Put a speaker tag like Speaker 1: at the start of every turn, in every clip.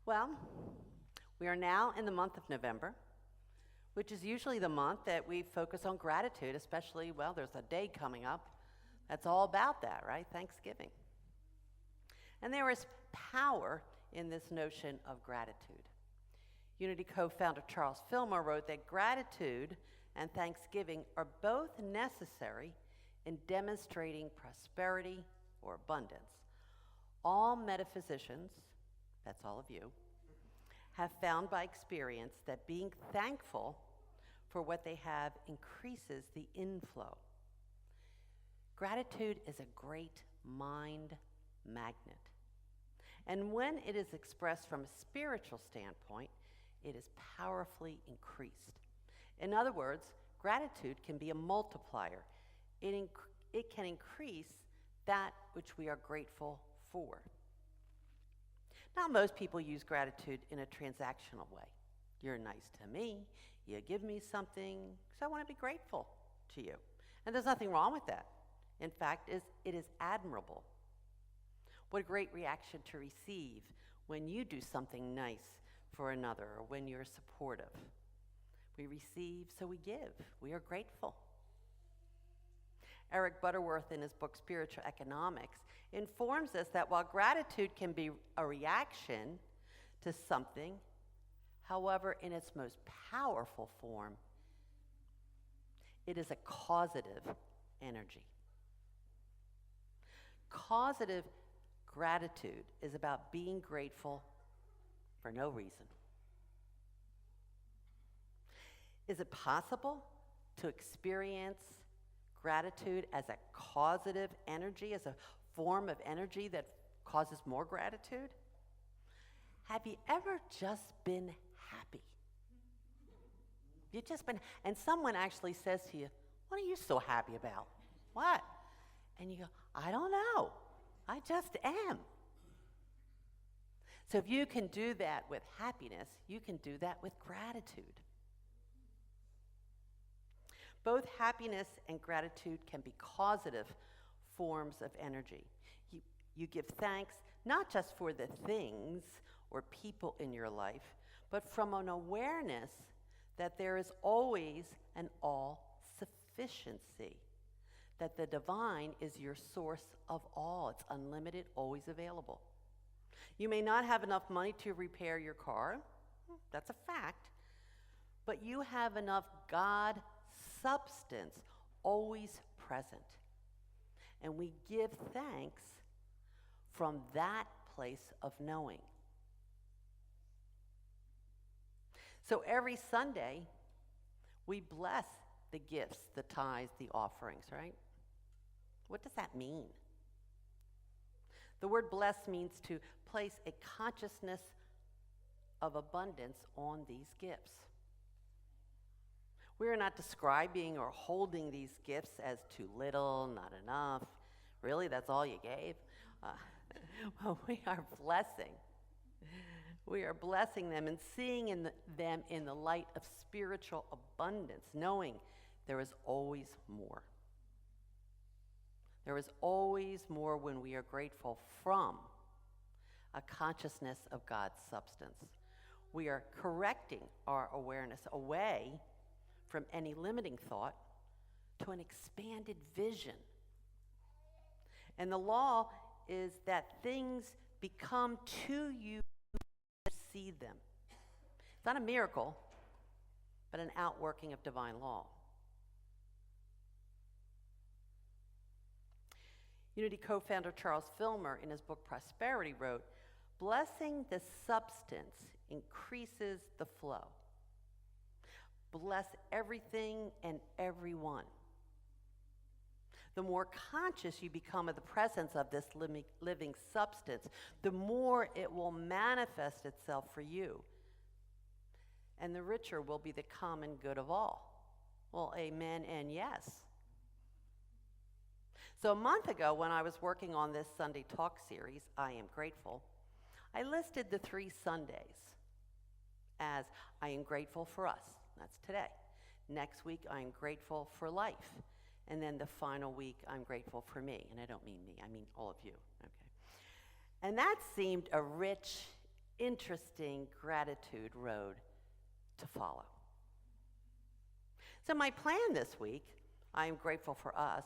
Speaker 1: Well, we are now in the month of November, which is usually the month that we focus on gratitude, especially, well, there's a day coming up that's all about that, right? Thanksgiving. And there is power in this notion of gratitude. Unity co-founder Charles Fillmore wrote that gratitude and thanksgiving are both necessary in demonstrating prosperity or abundance. All metaphysicians, that's all of you, have found by experience that being thankful for what they have increases the inflow. Gratitude is a great mind magnet. And when it is expressed from a spiritual standpoint, it is powerfully increased. In other words, gratitude can be a multiplier. It can increase that which we are grateful for. Now, most people use gratitude in a transactional way. You're nice to me, you give me something, so I want to be grateful to you. And there's nothing wrong with that. In fact, it is admirable. What a great reaction to receive when you do something nice for another or when you're supportive. We receive, so we give. We are grateful. Eric Butterworth, in his book Spiritual Economics, informs us that while gratitude can be a reaction to something, however, in its most powerful form, it is a causative energy. Causative gratitude is about being grateful for no reason. Is it possible to experience gratitude as a causative energy, as a form of energy that causes more gratitude? Have you ever just been happy? You've just been, and someone actually says to you, "What are you so happy about?" "What?" And you go, "I don't know. I just am." So if you can do that with happiness, you can do that with gratitude. Both happiness and gratitude can be causative forms of energy. You give thanks not just for the things or people in your life, but from an awareness that there is always an all-sufficiency, that the divine is your source of all. It's unlimited, always available. You may not have enough money to repair your car. That's a fact. But you have enough God substance always present. And we give thanks from that place of knowing. So every Sunday, we bless the gifts, the tithes, the offerings, right? What does that mean? The word bless means to place a consciousness of abundance on these gifts. We are not describing or holding these gifts as too little, not enough. Really, that's all you gave? Well, we are blessing. We are blessing them and seeing them in the light of spiritual abundance, knowing there is always more. There is always more when we are grateful from a consciousness of God's substance. We are correcting our awareness away from any limiting thought to an expanded vision. And the law is that things become to you as you see them. It's not a miracle, but an outworking of divine law. Unity co-founder Charles Fillmore, in his book Prosperity, wrote, "Blessing the substance increases the flow. Bless everything and everyone. The more conscious you become of the presence of this living substance, the more it will manifest itself for you. And the richer will be the common good of all." Well, amen and yes. So a month ago, when I was working on this Sunday talk series, I Am Grateful, I listed the 3 Sundays as I am grateful for us. That's today. Next week, I am grateful for life. And then the final week, I'm grateful for me. And I don't mean me, I mean all of you. Okay. And that seemed a rich interesting gratitude road to follow. So my plan this week, I am grateful for us,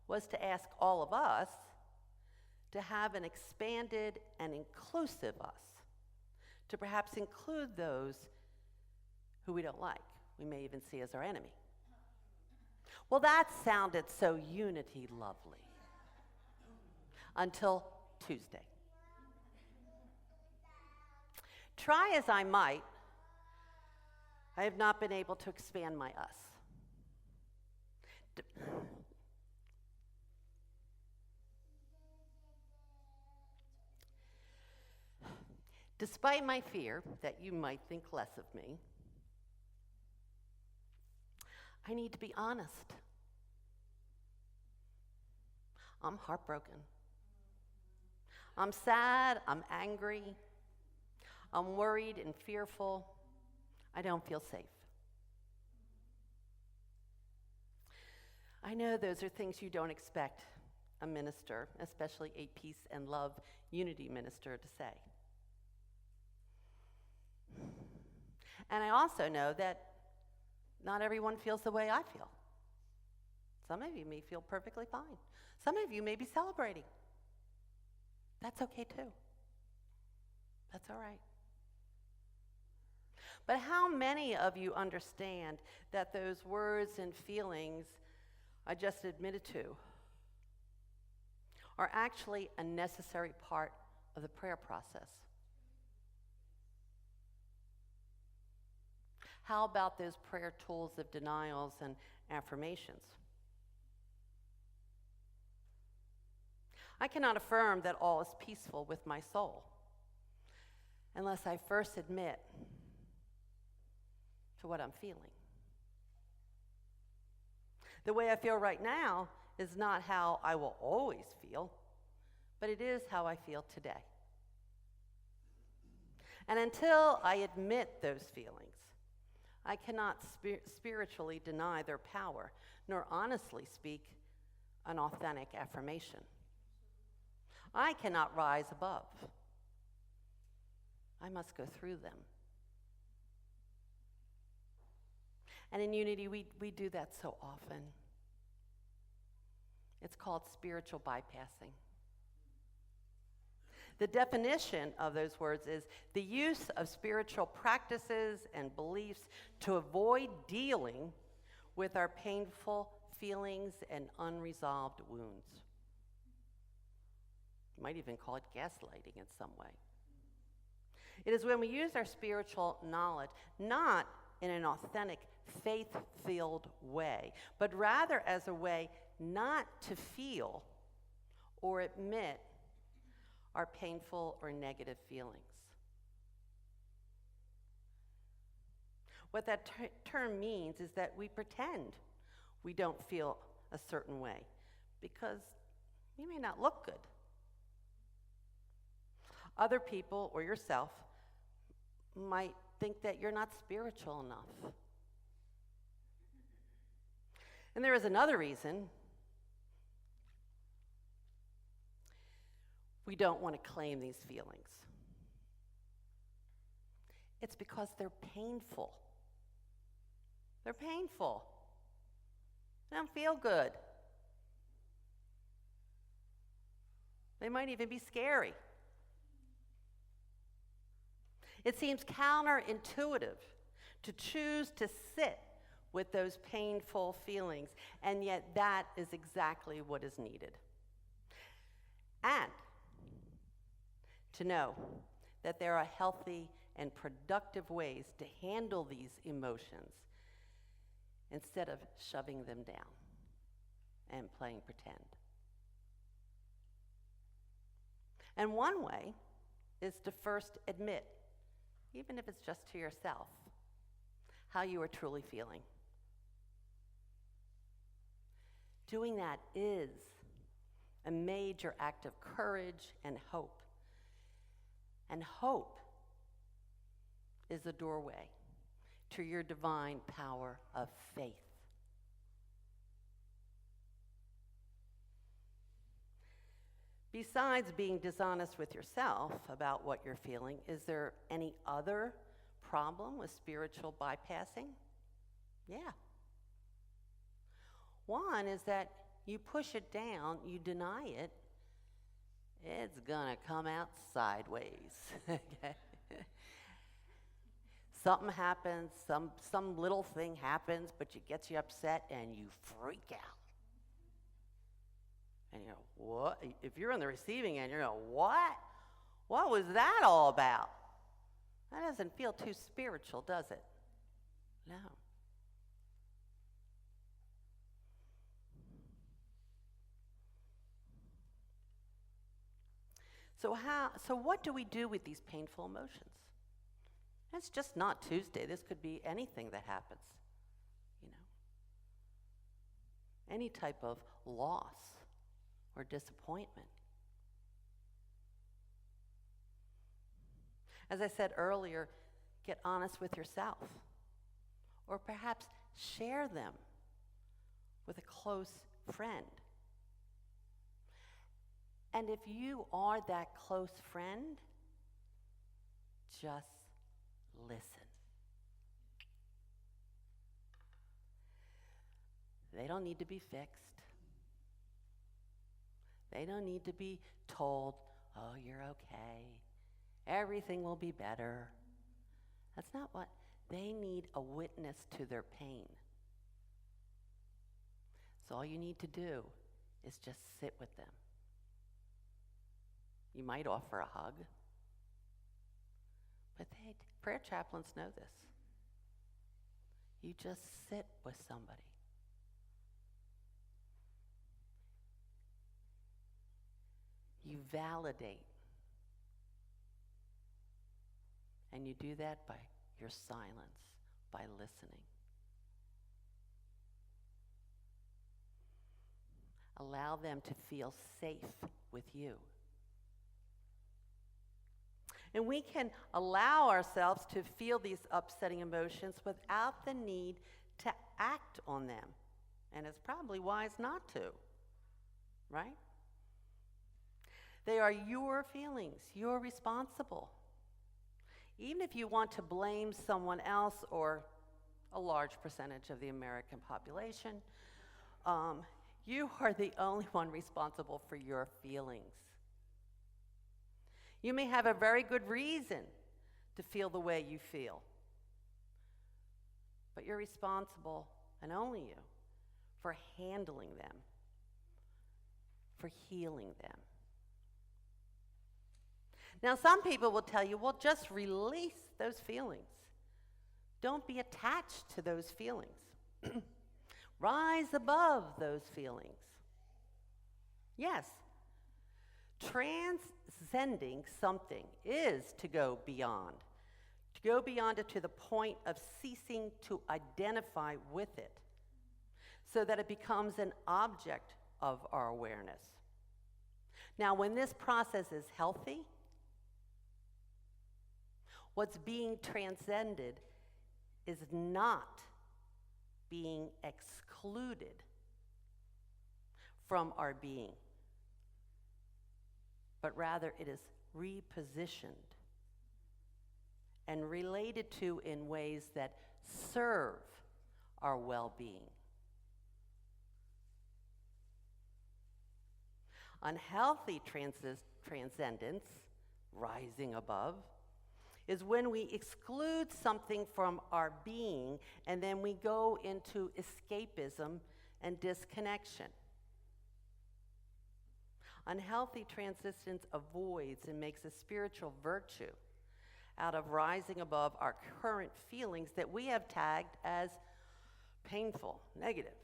Speaker 1: was to ask all of us to have an expanded and inclusive us, to perhaps include those who we don't like, we may even see as our enemy. Well, that sounded so unity lovely until Tuesday. Try as I might, I have not been able to expand my us. Despite my fear that you might think less of me, I need to be honest. I'm heartbroken. I'm sad, I'm angry, I'm worried and fearful. I don't feel safe. I know those are things you don't expect a minister, especially a peace and love unity minister, to say. And I also know that not everyone feels the way I feel. Some of you may feel perfectly fine. Some of you may be celebrating. That's okay too. That's all right. But how many of you understand that those words and feelings I just admitted to are actually a necessary part of the prayer process? How about those prayer tools of denials and affirmations? I cannot affirm that all is peaceful with my soul unless I first admit to what I'm feeling. The way I feel right now is not how I will always feel, but it is how I feel today. And until I admit those feelings, I cannot spiritually deny their power, nor honestly speak an authentic affirmation. I cannot rise above. I must go through them. And in unity, we do that so often. It's called spiritual bypassing. The definition of those words is the use of spiritual practices and beliefs to avoid dealing with our painful feelings and unresolved wounds. You might even call it gaslighting in some way. It is when we use our spiritual knowledge not in an authentic, faith-filled way, but rather as a way not to feel or admit our painful or negative feelings. What that term means is that we pretend we don't feel a certain way because you may not look good. Other people or yourself might think that you're not spiritual enough. And there is another reason we don't want to claim these feelings. It's because they're painful. They're painful. They don't feel good. They might even be scary. It seems counterintuitive to choose to sit with those painful feelings, and yet that is exactly what is needed. And to know that there are healthy and productive ways to handle these emotions instead of shoving them down and playing pretend. And one way is to first admit, even if it's just to yourself, how you are truly feeling. Doing that is a major act of courage and hope. And hope is the doorway to your divine power of faith. Besides being dishonest with yourself about what you're feeling, is there any other problem with spiritual bypassing? Yeah. One is that you push it down, you deny it, it's gonna come out sideways. Okay? Something happens, some little thing happens, but it gets you upset and you freak out. And you go, what? If you're on the receiving end, you're going, what? What was that all about? That doesn't feel too spiritual, does it? No. So what do we do with these painful emotions? It's just not Tuesday. This could be anything that happens, you know. Any type of loss or disappointment. As I said earlier, get honest with yourself. Or perhaps share them with a close friend. And if you are that close friend, just listen. They don't need to be fixed. They don't need to be told, oh, you're okay. Everything will be better. That's not what they need. A witness to their pain. So all you need to do is just sit with them. You might offer a hug. But prayer chaplains know this. You just sit with somebody. You validate. And you do that by your silence, by listening. Allow them to feel safe with you. And we can allow ourselves to feel these upsetting emotions without the need to act on them. And it's probably wise not to, right? They are your feelings. You're responsible. Even if you want to blame someone else or a large percentage of the American population, you are the only one responsible for your feelings. You may have a very good reason to feel the way you feel, but you're responsible, and only you, for handling them, for healing them. Now, some people will tell you, well, just release those feelings. Don't be attached to those feelings. Rise above those feelings. Yes, transcending something is to go beyond it to the point of ceasing to identify with it, so that it becomes an object of our awareness. Now, when this process is healthy, what's being transcended is not being excluded from our being, but rather it is repositioned and related to in ways that serve our well-being. Unhealthy transcendence, rising above, is when we exclude something from our being and then we go into escapism and disconnection. Unhealthy transcendence avoids and makes a spiritual virtue out of rising above our current feelings that we have tagged as painful, negative.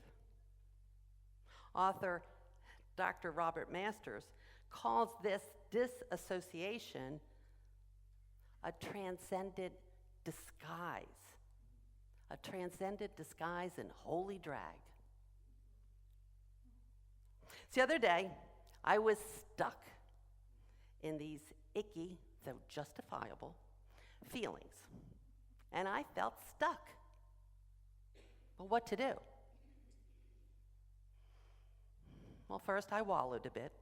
Speaker 1: Author Dr. Robert Masters calls this disassociation a transcendent disguise in holy drag. So the other day, I was stuck in these icky, though justifiable, feelings. And I felt stuck. But what to do? Well, first I wallowed a bit.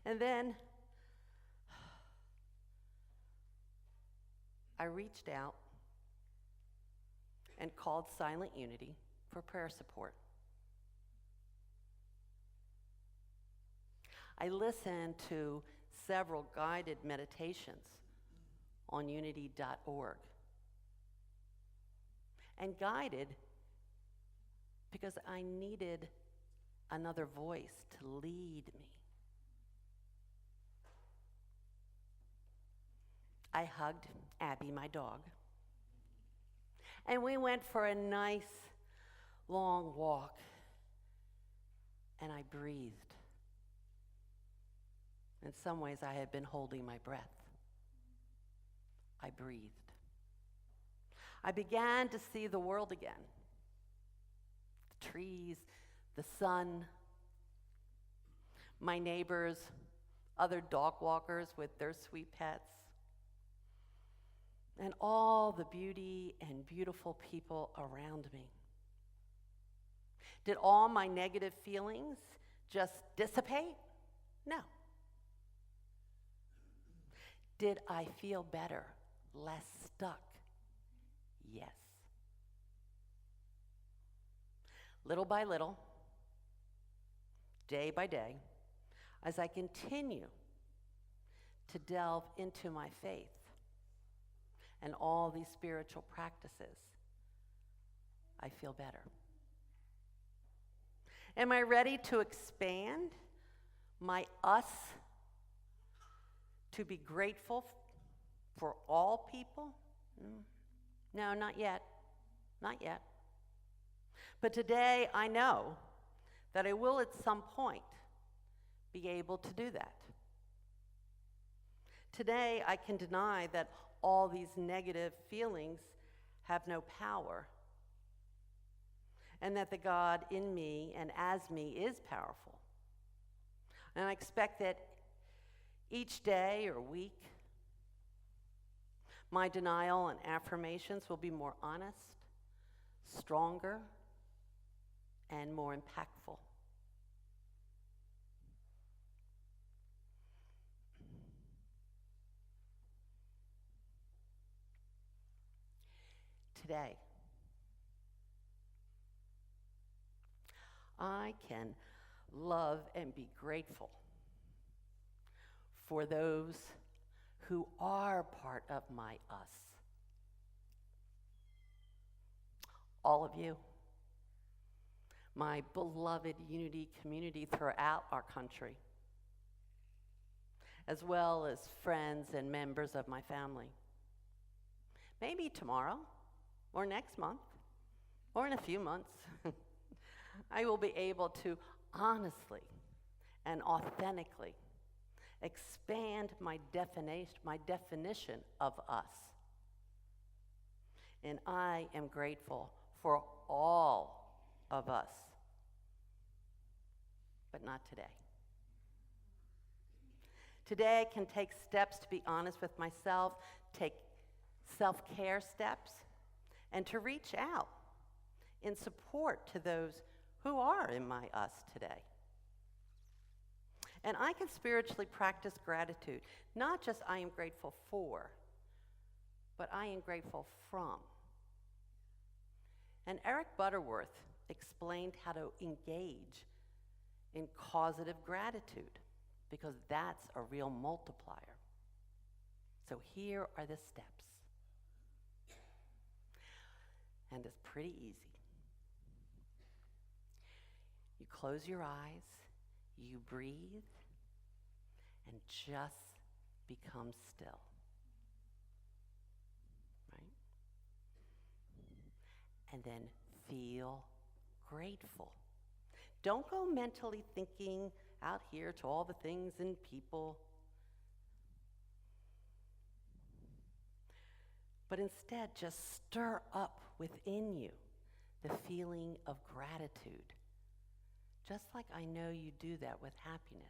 Speaker 1: And then I reached out and called Silent Unity for prayer support. I listened to several guided meditations on unity.org. And guided because I needed another voice to lead me. I hugged Abby, my dog, and we went for a nice long walk, and I breathed. In some ways, I had been holding my breath. I breathed. I began to see the world again. The trees, the sun, my neighbors, other dog walkers with their sweet pets, and all the beauty and beautiful people around me. Did all my negative feelings just dissipate? No. Did I feel better, less stuck? Yes. Little by little, day by day, as I continue to delve into my faith and all these spiritual practices, I feel better. Am I ready to expand my us to be grateful for all people? No, not yet. Not yet. But today I know that I will at some point be able to do that. Today I can deny that all these negative feelings have no power, and that the God in me and as me is powerful. And I expect that each day or week, my denial and affirmations will be more honest, stronger, and more impactful. Today, I can love and be grateful for those who are part of my us. All of you, my beloved Unity community throughout our country, as well as friends and members of my family. Maybe tomorrow, or next month, or in a few months, I will be able to honestly and authentically expand my definition of us. And I am grateful for all of us, but not today. Today I can take steps to be honest with myself, take self-care steps, and to reach out in support to those who are in my us today. And I can spiritually practice gratitude, not just I am grateful for, but I am grateful from. And Eric Butterworth explained how to engage in causative gratitude, because that's a real multiplier. So here are the steps. And it's pretty easy. You close your eyes, you breathe, and just become still. Right? And then feel grateful. Don't go mentally thinking out here to all the things and people, but instead just stir up within you the feeling of gratitude. Just like I know you do that with happiness.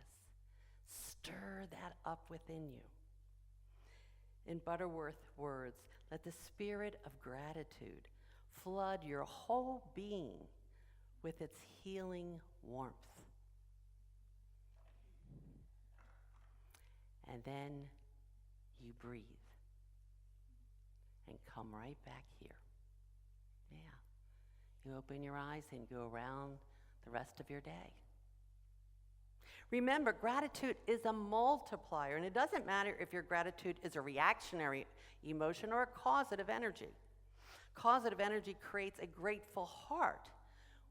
Speaker 1: Stir that up within you. In Butterworth's words, let the spirit of gratitude flood your whole being with its healing warmth. And then you breathe and come right back here. Yeah. You open your eyes and go around the rest of your day. Remember, gratitude is a multiplier, and it doesn't matter if your gratitude is a reactionary emotion or a causative energy. Causative energy creates a grateful heart,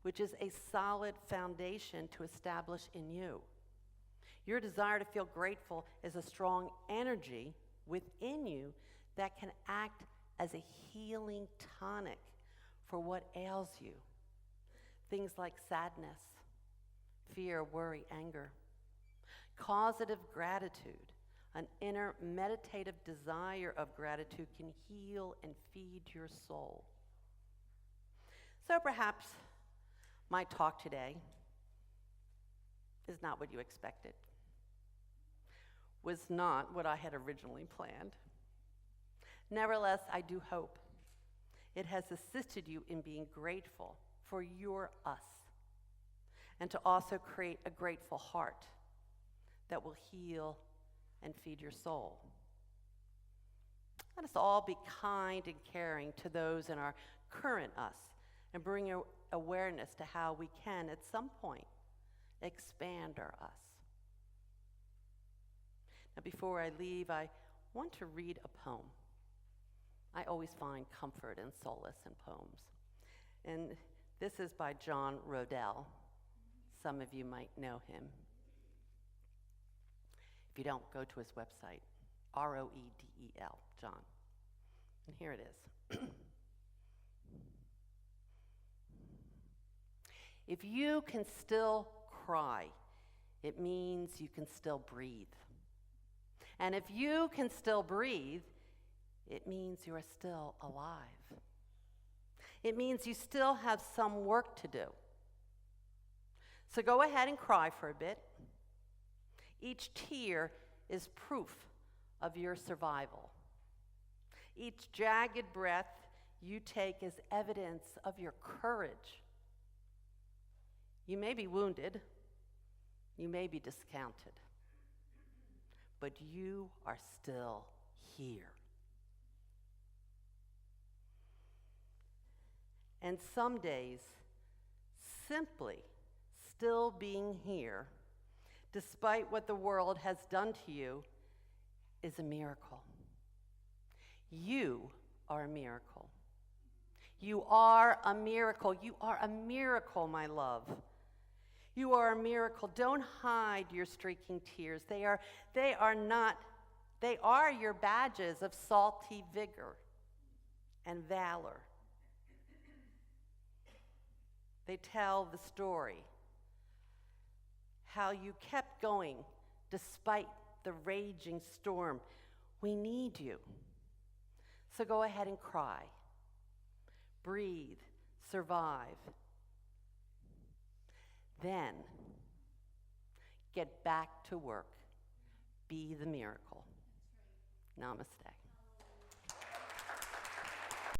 Speaker 1: which is a solid foundation to establish in you. Your desire to feel grateful is a strong energy within you that can act as a healing tonic for what ails you. Things like sadness, fear, worry, anger. Causative gratitude, an inner meditative desire of gratitude, can heal and feed your soul. So perhaps my talk today is not what you expected, was not what I had originally planned. Nevertheless, I do hope it has assisted you in being grateful for your us, and to also create a grateful heart that will heal and feed your soul. Let us all be kind and caring to those in our current us and bring awareness to how we can, at some point, expand our us. Now, before I leave, I want to read a poem. I always find comfort and solace in poems. And this is by John Rodell. Some of you might know him. If you don't, go to his website, Rodel, John. And here it is. If you can still cry, it means you can still breathe. And if you can still breathe, it means you are still alive. It means you still have some work to do. So go ahead and cry for a bit. Each tear is proof of your survival. Each jagged breath you take is evidence of your courage. You may be wounded, you may be discounted, but you are still here. And some days, simply still being here, despite what the world has done to you, is a miracle. You are a miracle. You are a miracle. You are a miracle, my love. You are a miracle. Don't hide your streaking tears. They are your badges of salty vigor and valor. They tell the story, how you kept going despite the raging storm. We need you. So go ahead and cry. Breathe, survive. Then get back to work. Be the miracle. Namaste.